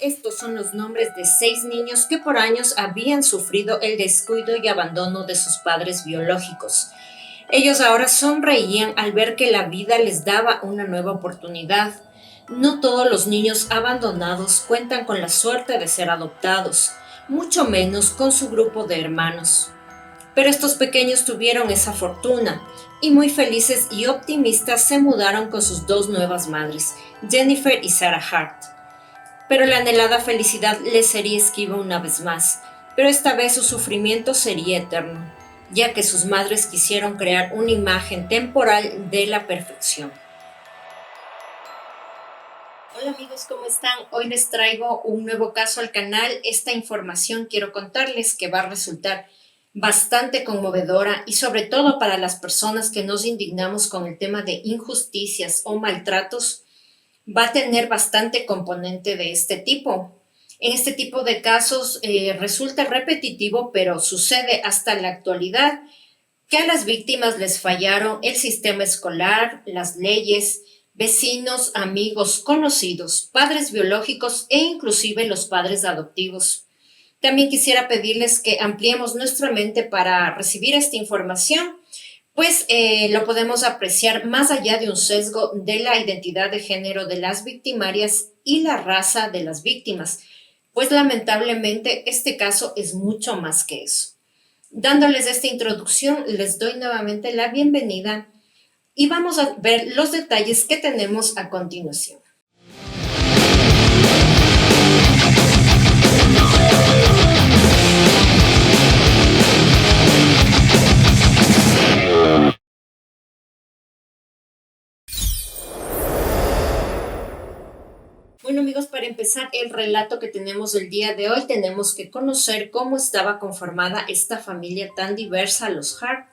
Estos son los nombres de 6 niños que por años habían sufrido el descuido y abandono de sus padres biológicos. Ellos ahora sonreían al ver que la vida les daba una nueva oportunidad. No todos los niños abandonados cuentan con la suerte de ser adoptados, mucho menos con su grupo de hermanos. Pero estos pequeños tuvieron esa fortuna y muy felices y optimistas se mudaron con sus dos nuevas madres, Jennifer y Sarah Hart. Pero la anhelada felicidad les sería esquiva una vez más, pero esta vez su sufrimiento sería eterno, ya que sus madres quisieron crear una imagen temporal de la perfección. Hola amigos, ¿cómo están? Hoy les traigo un nuevo caso al canal. Esta información quiero contarles que va a resultar bastante conmovedora y sobre todo para las personas que nos indignamos con el tema de injusticias o maltratos, va a tener bastante componente de este tipo. En este tipo de casos resulta repetitivo, pero sucede hasta la actualidad que a las víctimas les fallaron el sistema escolar, las leyes, vecinos, amigos, conocidos, padres biológicos e inclusive los padres adoptivos. También quisiera pedirles que ampliemos nuestra mente para recibir esta información, pues lo podemos apreciar más allá de un sesgo de la identidad de género de las victimarias y la raza de las víctimas, pues lamentablemente este caso es mucho más que eso. Dándoles esta introducción, les doy nuevamente la bienvenida y vamos a ver los detalles que tenemos a continuación. Bueno amigos, para empezar el relato que tenemos el día de hoy, tenemos que conocer cómo estaba conformada esta familia tan diversa, los Hart,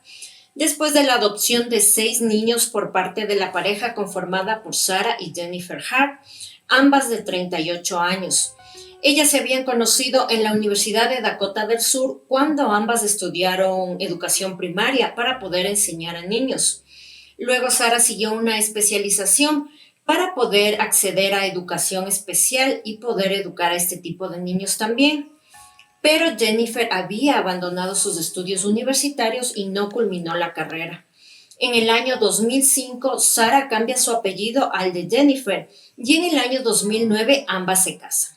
después de la adopción de 6 niños por parte de la pareja conformada por Sarah y Jennifer Hart, ambas de 38 años. Ellas se habían conocido en la Universidad de Dakota del Sur cuando ambas estudiaron educación primaria para poder enseñar a niños. Luego Sarah siguió una especialización para poder acceder a educación especial y poder educar a este tipo de niños también. Pero Jennifer había abandonado sus estudios universitarios y no culminó la carrera. En el año 2005, Sarah cambia su apellido al de Jennifer y en el año 2009 ambas se casan.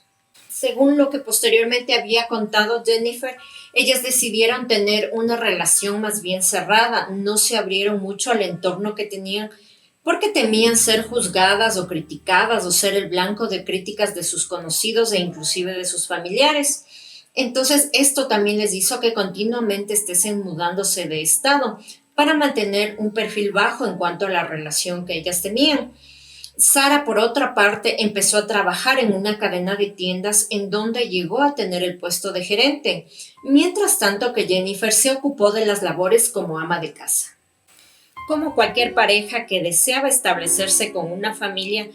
Según lo que posteriormente había contado Jennifer, ellas decidieron tener una relación más bien cerrada, no se abrieron mucho al entorno que tenían porque temían ser juzgadas o criticadas o ser el blanco de críticas de sus conocidos e inclusive de sus familiares. Entonces, esto también les hizo que continuamente estuviesen mudándose de estado para mantener un perfil bajo en cuanto a la relación que ellas tenían. Sarah, por otra parte, empezó a trabajar en una cadena de tiendas en donde llegó a tener el puesto de gerente, mientras tanto que Jennifer se ocupó de las labores como ama de casa. Como cualquier pareja que deseaba establecerse con una familia,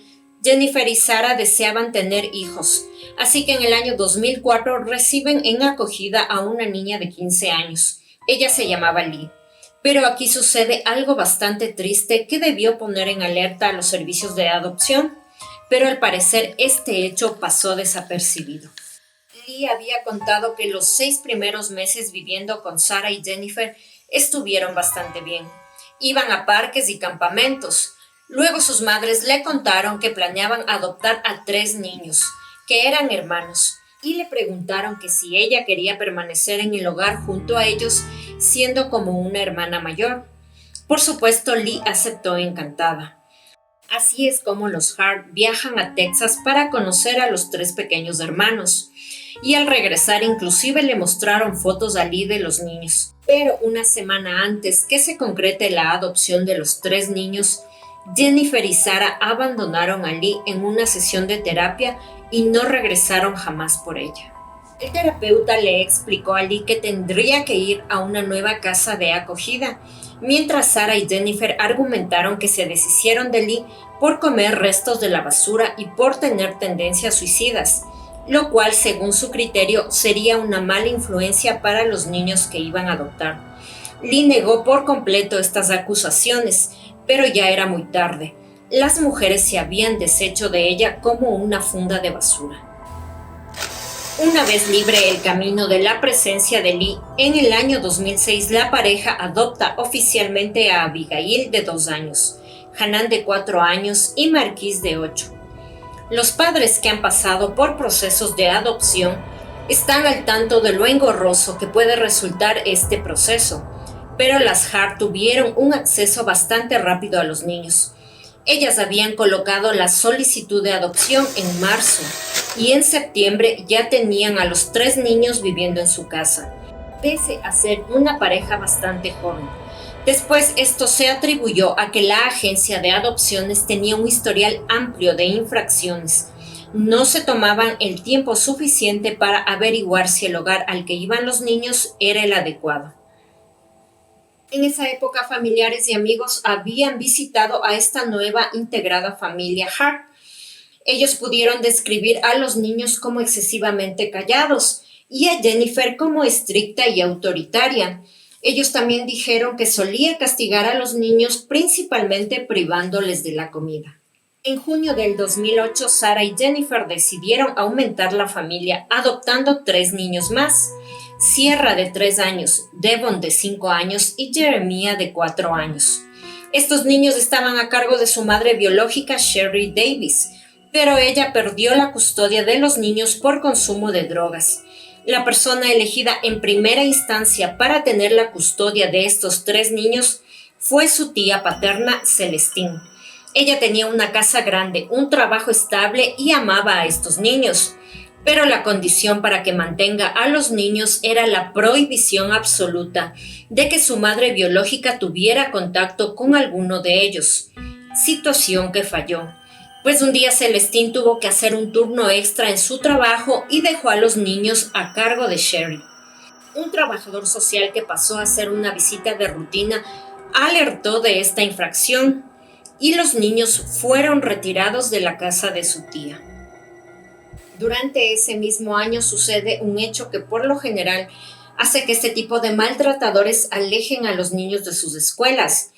Jennifer y Sarah deseaban tener hijos, así que en el año 2004 reciben en acogida a una niña de 15 años. Ella se llamaba Lee. Pero aquí sucede algo bastante triste que debió poner en alerta a los servicios de adopción, pero al parecer este hecho pasó desapercibido. Lee había contado que los 6 primeros meses viviendo con Sarah y Jennifer estuvieron bastante bien. Iban a parques y campamentos. Luego sus madres le contaron que planeaban adoptar a 3 niños, que eran hermanos, y le preguntaron que si ella quería permanecer en el hogar junto a ellos, siendo como una hermana mayor. Por supuesto, Lee aceptó encantada. Así es como los Hart viajan a Texas para conocer a los 3 pequeños hermanos. Y al regresar inclusive le mostraron fotos a Lee de los niños. Pero una semana antes que se concrete la adopción de los 3 niños, Jennifer y Sarah abandonaron a Lee en una sesión de terapia y no regresaron jamás por ella. El terapeuta le explicó a Lee que tendría que ir a una nueva casa de acogida, mientras Sarah y Jennifer argumentaron que se deshicieron de Lee por comer restos de la basura y por tener tendencias suicidas, lo cual, según su criterio, sería una mala influencia para los niños que iban a adoptar. Lee negó por completo estas acusaciones, pero ya era muy tarde. Las mujeres se habían deshecho de ella como una funda de basura. Una vez libre el camino de la presencia de Lee, en el año 2006 la pareja adopta oficialmente a Abigail de 2 años, Hanan de 4 años y Marquise de 8. Los padres que han pasado por procesos de adopción están al tanto de lo engorroso que puede resultar este proceso, pero las Hart tuvieron un acceso bastante rápido a los niños. Ellas habían colocado la solicitud de adopción en marzo y en septiembre ya tenían a los 3 niños viviendo en su casa, pese a ser una pareja bastante joven. Después esto se atribuyó a que la agencia de adopciones tenía un historial amplio de infracciones. No se tomaban el tiempo suficiente para averiguar si el hogar al que iban los niños era el adecuado. En esa época, familiares y amigos habían visitado a esta nueva integrada familia Hart. Ellos pudieron describir a los niños como excesivamente callados y a Jennifer como estricta y autoritaria. Ellos también dijeron que solía castigar a los niños principalmente privándoles de la comida. En junio del 2008, Sarah y Jennifer decidieron aumentar la familia adoptando 3 niños más. Sierra de 3 años, Devon de 5 años y Jeremiah de 4 años. Estos niños estaban a cargo de su madre biológica Sherry Davis, pero ella perdió la custodia de los niños por consumo de drogas. La persona elegida en primera instancia para tener la custodia de estos 3 niños fue su tía paterna Celestine. Ella tenía una casa grande, un trabajo estable y amaba a estos niños. Pero la condición para que mantenga a los niños era la prohibición absoluta de que su madre biológica tuviera contacto con alguno de ellos, situación que falló, pues un día Celestine tuvo que hacer un turno extra en su trabajo y dejó a los niños a cargo de Sherry. Un trabajador social que pasó a hacer una visita de rutina alertó de esta infracción y los niños fueron retirados de la casa de su tía. Durante ese mismo año sucede un hecho que por lo general hace que este tipo de maltratadores alejen a los niños de sus escuelas.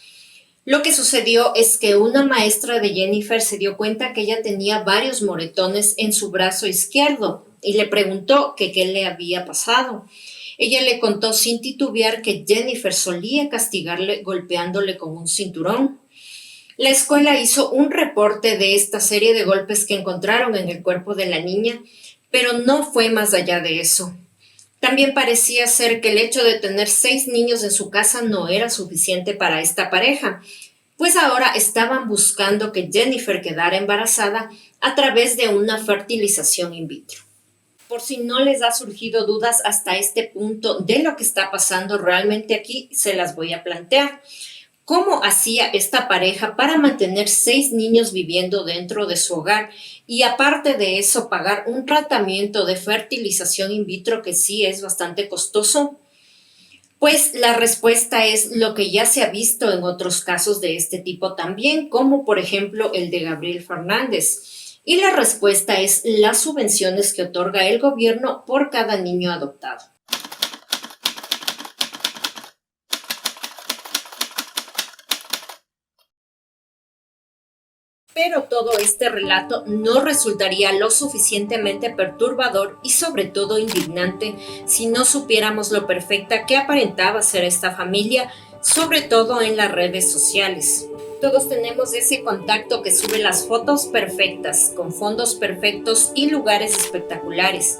Lo que sucedió es que una maestra de Jennifer se dio cuenta que ella tenía varios moretones en su brazo izquierdo y le preguntó que qué le había pasado. Ella le contó sin titubear que Jennifer solía castigarle golpeándole con un cinturón. La escuela hizo un reporte de esta serie de golpes que encontraron en el cuerpo de la niña, pero no fue más allá de eso. También parecía ser que el hecho de tener 6 niños en su casa no era suficiente para esta pareja, pues ahora estaban buscando que Jennifer quedara embarazada a través de una fertilización in vitro. Por si no les ha surgido dudas hasta este punto de lo que está pasando realmente aquí, se las voy a plantear. ¿Cómo hacía esta pareja para mantener 6 niños viviendo dentro de su hogar y aparte de eso pagar un tratamiento de fertilización in vitro que sí es bastante costoso? Pues la respuesta es lo que ya se ha visto en otros casos de este tipo también, como por ejemplo el de Gabriel Fernández. Y la respuesta es las subvenciones que otorga el gobierno por cada niño adoptado. Pero todo este relato no resultaría lo suficientemente perturbador y sobre todo indignante si no supiéramos lo perfecta que aparentaba ser esta familia, sobre todo en las redes sociales. Todos tenemos ese contacto que sube las fotos perfectas, con fondos perfectos y lugares espectaculares,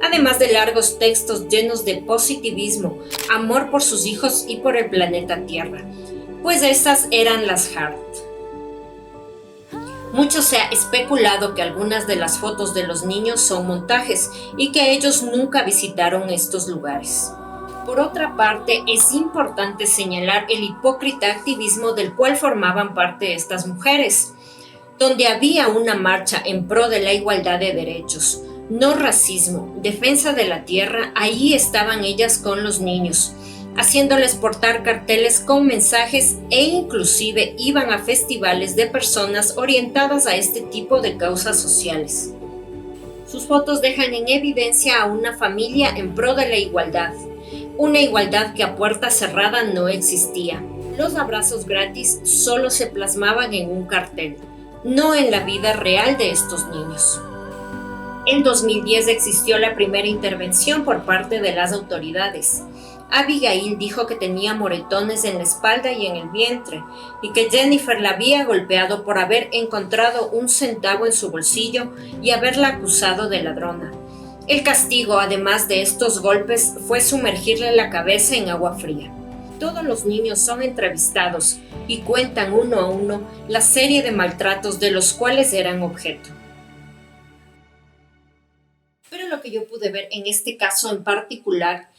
además de largos textos llenos de positivismo, amor por sus hijos y por el planeta Tierra. Pues estas eran las Hart. Mucho se ha especulado que algunas de las fotos de los niños son montajes y que ellos nunca visitaron estos lugares. Por otra parte, es importante señalar el hipócrita activismo del cual formaban parte estas mujeres, donde había una marcha en pro de la igualdad de derechos, no racismo, defensa de la tierra, ahí estaban ellas con los niños, haciéndoles portar carteles con mensajes e inclusive iban a festivales de personas orientadas a este tipo de causas sociales. Sus fotos dejan en evidencia a una familia en pro de la igualdad, una igualdad que a puerta cerrada no existía. Los abrazos gratis solo se plasmaban en un cartel, no en la vida real de estos niños. En 2010 existió la primera intervención por parte de las autoridades. Abigail dijo que tenía moretones en la espalda y en el vientre, y que Jennifer la había golpeado por haber encontrado un centavo en su bolsillo y haberla acusado de ladrona. El castigo, además de estos golpes, fue sumergirle la cabeza en agua fría. Todos los niños son entrevistados y cuentan uno a uno la serie de maltratos de los cuales eran objeto. Pero lo que yo pude ver en este caso en particular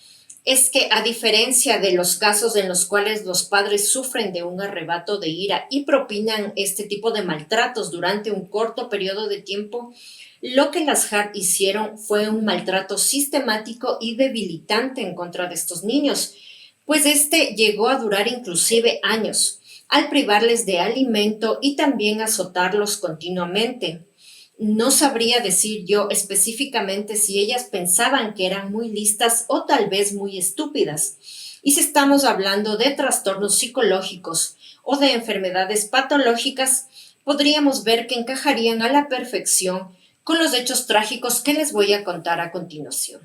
es que, a diferencia de los casos en los cuales los padres sufren de un arrebato de ira y propinan este tipo de maltratos durante un corto periodo de tiempo, lo que las Hart hicieron fue un maltrato sistemático y debilitante en contra de estos niños, pues este llegó a durar inclusive años, al privarles de alimento y también azotarlos continuamente. No sabría decir yo específicamente si ellas pensaban que eran muy listas o tal vez muy estúpidas. Y si estamos hablando de trastornos psicológicos o de enfermedades patológicas, podríamos ver que encajarían a la perfección con los hechos trágicos que les voy a contar a continuación.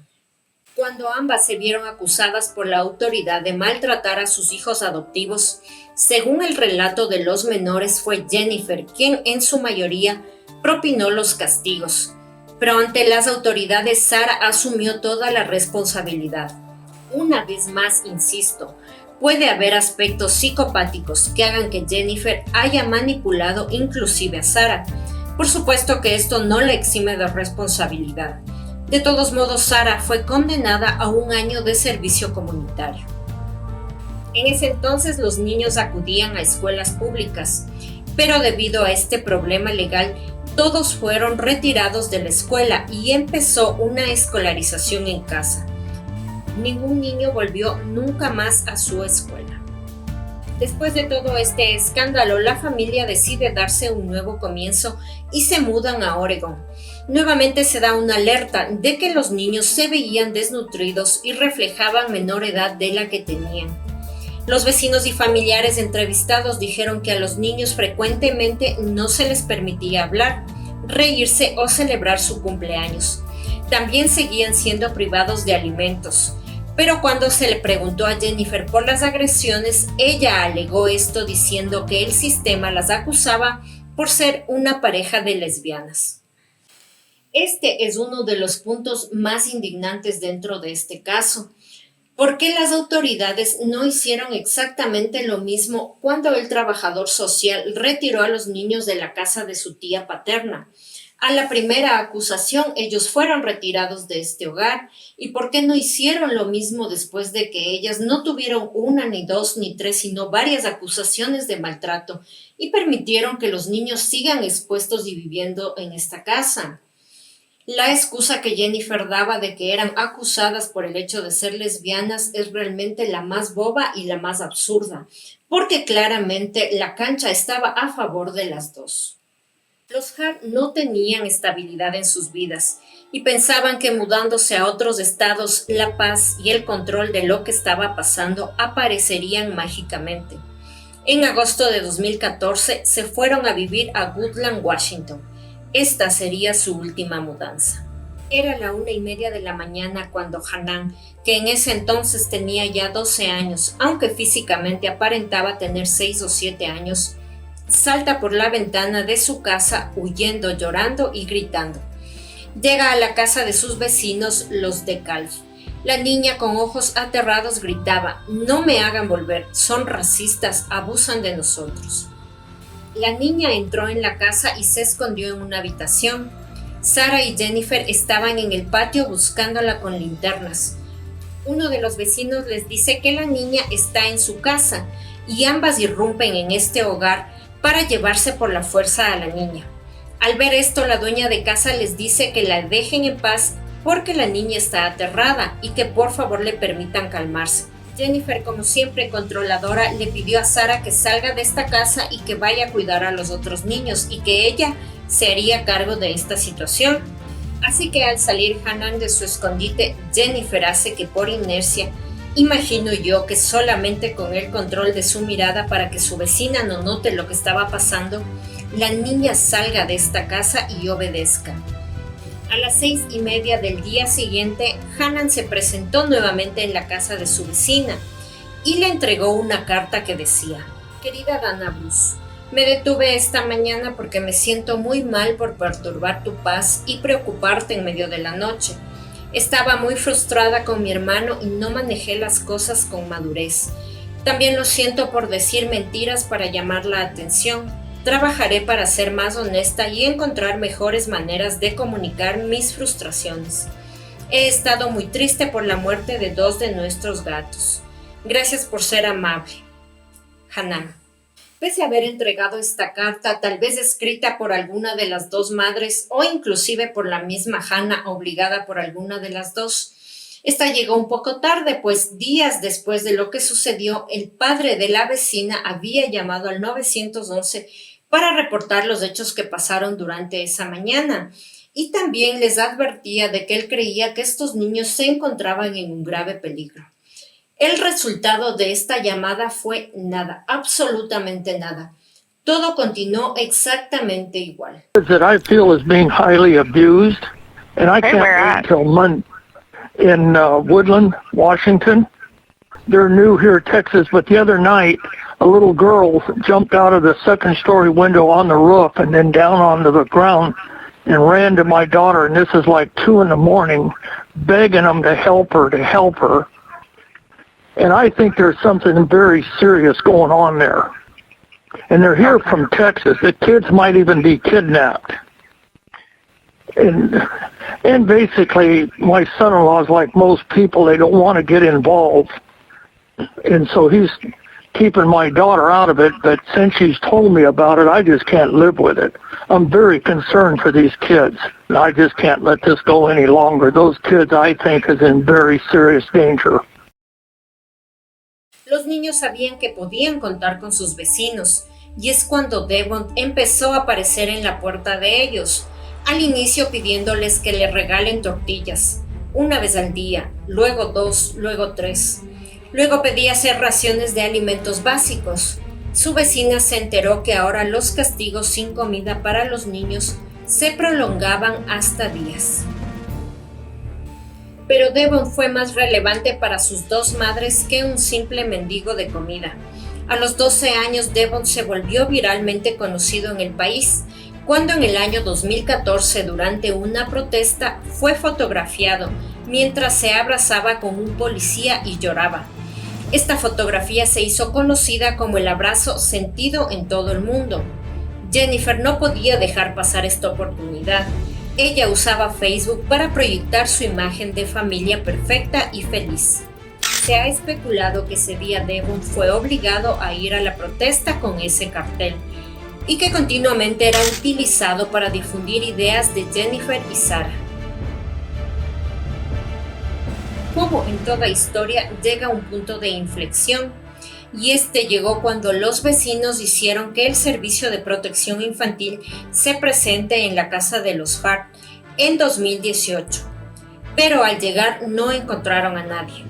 Cuando ambas se vieron acusadas por la autoridad de maltratar a sus hijos adoptivos, según el relato de los menores, fue Jennifer quien en su mayoría propinó los castigos, pero ante las autoridades Sara asumió toda la responsabilidad. Una vez más, insisto, puede haber aspectos psicopáticos que hagan que Jennifer haya manipulado inclusive a Sara. Por supuesto que esto no la exime de responsabilidad. De todos modos, Sara fue condenada a 1 año de servicio comunitario. En ese entonces los niños acudían a escuelas públicas, pero debido a este problema legal, todos fueron retirados de la escuela y empezó una escolarización en casa. Ningún niño volvió nunca más a su escuela. Después de todo este escándalo, la familia decide darse un nuevo comienzo y se mudan a Oregón. Nuevamente se da una alerta de que los niños se veían desnutridos y reflejaban menor edad de la que tenían. Los vecinos y familiares entrevistados dijeron que a los niños frecuentemente no se les permitía hablar, reírse o celebrar su cumpleaños. También seguían siendo privados de alimentos. Pero cuando se le preguntó a Jennifer por las agresiones, ella alegó esto diciendo que el sistema las acusaba por ser una pareja de lesbianas. Este es uno de los puntos más indignantes dentro de este caso. ¿Por qué las autoridades no hicieron exactamente lo mismo cuando el trabajador social retiró a los niños de la casa de su tía paterna? A la primera acusación, ellos fueron retirados de este hogar. ¿Y por qué no hicieron lo mismo después de que ellas no tuvieron 1, ni 2, ni 3, sino varias acusaciones de maltrato y permitieron que los niños sigan expuestos y viviendo en esta casa? La excusa que Jennifer daba de que eran acusadas por el hecho de ser lesbianas es realmente la más boba y la más absurda, porque claramente la cancha estaba a favor de las dos. Los Hart no tenían estabilidad en sus vidas y pensaban que mudándose a otros estados, la paz y el control de lo que estaba pasando aparecerían mágicamente. En agosto de 2014 se fueron a vivir a Woodland, Washington. Esta sería su última mudanza. Era la 1:30 de la mañana cuando Hanan, que en ese entonces tenía ya 12 años, aunque físicamente aparentaba tener 6 o 7 años, salta por la ventana de su casa huyendo, llorando y gritando. Llega a la casa de sus vecinos, los DeKalb. La niña con ojos aterrados gritaba: «No me hagan volver, son racistas, abusan de nosotros». La niña entró en la casa y se escondió en una habitación. Sara y Jennifer estaban en el patio buscándola con linternas. Uno de los vecinos les dice que la niña está en su casa y ambas irrumpen en este hogar para llevarse por la fuerza a la niña. Al ver esto, la dueña de casa les dice que la dejen en paz porque la niña está aterrada y que por favor le permitan calmarse. Jennifer, como siempre controladora, le pidió a Sara que salga de esta casa y que vaya a cuidar a los otros niños y que ella se haría cargo de esta situación. Así que al salir Hanan de su escondite, Jennifer hace que por inercia, imagino yo que solamente con el control de su mirada para que su vecina no note lo que estaba pasando, la niña salga de esta casa y obedezca. A las 6:30 del día siguiente, Hanan se presentó nuevamente en la casa de su vecina y le entregó una carta que decía: Querida Dana Bruce, me detuve esta mañana porque me siento muy mal por perturbar tu paz y preocuparte en medio de la noche. Estaba muy frustrada con mi hermano y no manejé las cosas con madurez. También lo siento por decir mentiras para llamar la atención. Trabajaré para ser más honesta y encontrar mejores maneras de comunicar mis frustraciones. He estado muy triste por la muerte de 2 de nuestros gatos. Gracias por ser amable. Hanan. Pese a haber entregado esta carta, tal vez escrita por alguna de las dos madres o inclusive por la misma Hannah, obligada por alguna de las dos, esta llegó un poco tarde, pues días después de lo que sucedió, el padre de la vecina había llamado al 911 para reportar los hechos que pasaron durante esa mañana, y también les advertía de que él creía que estos niños se encontraban en un grave peligro. El resultado de esta llamada fue nada, absolutamente nada. Todo continuó exactamente igual. That I feel is being highly abused, and I can't wait until Monday in Woodland, Washington. They're new here, Texas, but the other night, a little girl jumped out of the second-story window on the roof and then down onto the ground and ran to my daughter, and this is like 2 a.m, begging them to help her. And I think there's something very serious going on there. And they're here from Texas. The kids might even be kidnapped. And basically, my son-in-law is like most people. They don't want to get involved. And so he's keeping my daughter out of it. But since she's told me about it, I just can't live with it. I'm very concerned for these kids. I just can't let this go any longer. Those kids, I think, is in very serious danger. Los niños sabían que podían contar con sus vecinos, y es cuando Devon empezó a aparecer en la puerta de ellos, al inicio pidiéndoles que le regalen tortillas, una vez al día, luego 2, luego 3. Luego pedía hacer raciones de alimentos básicos. Su vecina se enteró que ahora los castigos sin comida para los niños se prolongaban hasta días. Pero Devon fue más relevante para sus dos madres que un simple mendigo de comida. A los 12 años, Devon se volvió viralmente conocido en el país, cuando en el año 2014, durante una protesta, fue fotografiado mientras se abrazaba con un policía y lloraba. Esta fotografía se hizo conocida como el abrazo sentido en todo el mundo. Jennifer no podía dejar pasar esta oportunidad. Ella usaba Facebook para proyectar su imagen de familia perfecta y feliz. Se ha especulado que ese día Devon fue obligado a ir a la protesta con ese cartel y que continuamente era utilizado para difundir ideas de Jennifer y Sarah. Como en toda historia, llega un punto de inflexión, y este llegó cuando los vecinos hicieron que el servicio de protección infantil se presente en la casa de los Hart en 2018, pero al llegar no encontraron a nadie.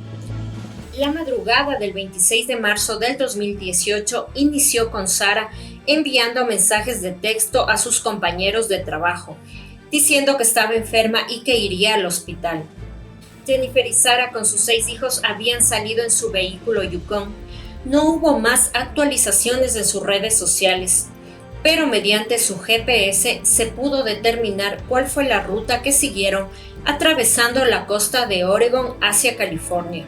La madrugada del 26 de marzo del 2018 inició con Sarah enviando mensajes de texto a sus compañeros de trabajo, diciendo que estaba enferma y que iría al hospital. Jennifer y Sarah con sus 6 hijos habían salido en su vehículo Yukon. No hubo más actualizaciones en sus redes sociales, pero mediante su GPS se pudo determinar cuál fue la ruta que siguieron atravesando la costa de Oregon hacia California.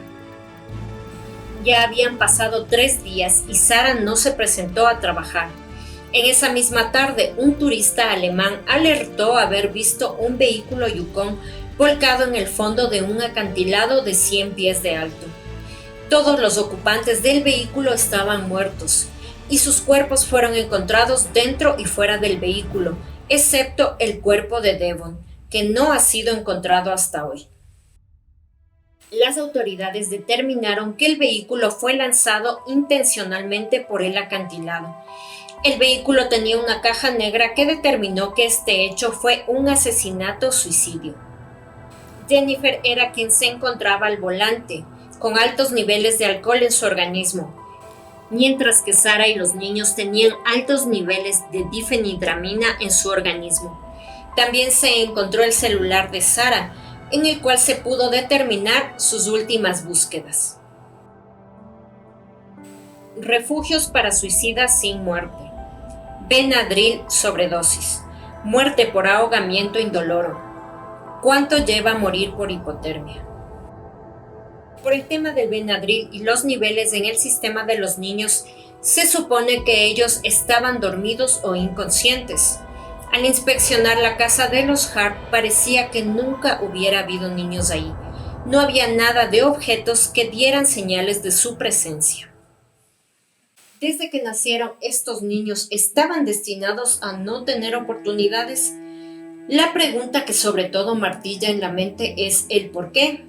Ya habían pasado 3 días y Sarah no se presentó a trabajar. En esa misma tarde, un turista alemán alertó haber visto un vehículo Yukon volcado en el fondo de un acantilado de 100 pies de alto. Todos los ocupantes del vehículo estaban muertos, y sus cuerpos fueron encontrados dentro y fuera del vehículo, excepto el cuerpo de Devon, que no ha sido encontrado hasta hoy. Las autoridades determinaron que el vehículo fue lanzado intencionalmente por el acantilado. El vehículo tenía una caja negra que determinó que este hecho fue un asesinato-suicidio. Jennifer era quien se encontraba al volante, con altos niveles de alcohol en su organismo, mientras que Sarah y los niños tenían altos niveles de difenhidramina en su organismo. También se encontró el celular de Sarah, en el cual se pudo determinar sus últimas búsquedas. Refugios para suicidas sin muerte. Benadryl sobredosis. Muerte por ahogamiento indoloro. ¿Cuánto lleva a morir por hipotermia? Por el tema del Benadryl y los niveles en el sistema de los niños, se supone que ellos estaban dormidos o inconscientes. Al inspeccionar la casa de los Hart, parecía que nunca hubiera habido niños ahí. No había nada de objetos que dieran señales de su presencia. Desde que nacieron, estos niños estaban destinados a no tener oportunidades. La pregunta que sobre todo martilla en la mente es el por qué.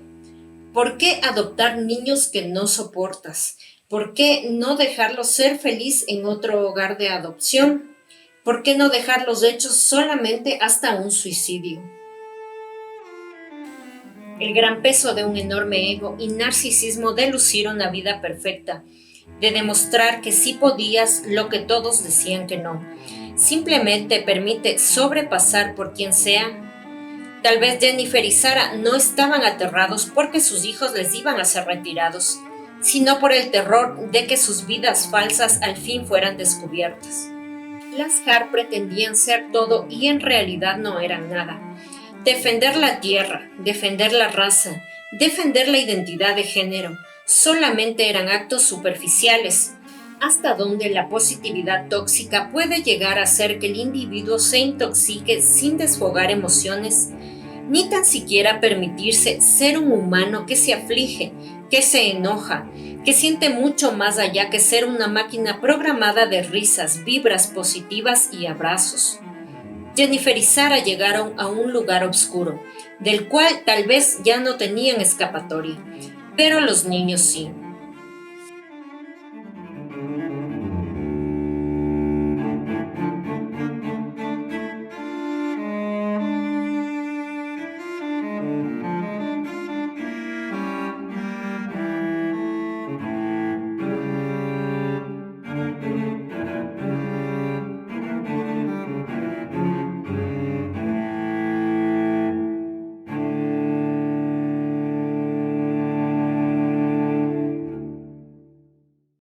¿Por qué adoptar niños que no soportas? ¿Por qué no dejarlos ser feliz en otro hogar de adopción? ¿Por qué no dejarlos hechos solamente hasta un suicidio? El gran peso de un enorme ego y narcisismo de lucir una vida perfecta, de demostrar que sí podías lo que todos decían que no, simplemente permite sobrepasar por quien sea. Tal vez Jennifer y Sarah no estaban aterrados porque sus hijos les iban a ser retirados, sino por el terror de que sus vidas falsas al fin fueran descubiertas. Las Hart pretendían ser todo y en realidad no eran nada. Defender la tierra, defender la raza, defender la identidad de género, solamente eran actos superficiales, hasta donde la positividad tóxica puede llegar a hacer que el individuo se intoxique sin desfogar emociones, ni tan siquiera permitirse ser un humano que se aflige, que se enoja, que siente mucho más allá que ser una máquina programada de risas, vibras positivas y abrazos. Jennifer y Sarah llegaron a un lugar oscuro, del cual tal vez ya no tenían escapatoria, pero los niños sí.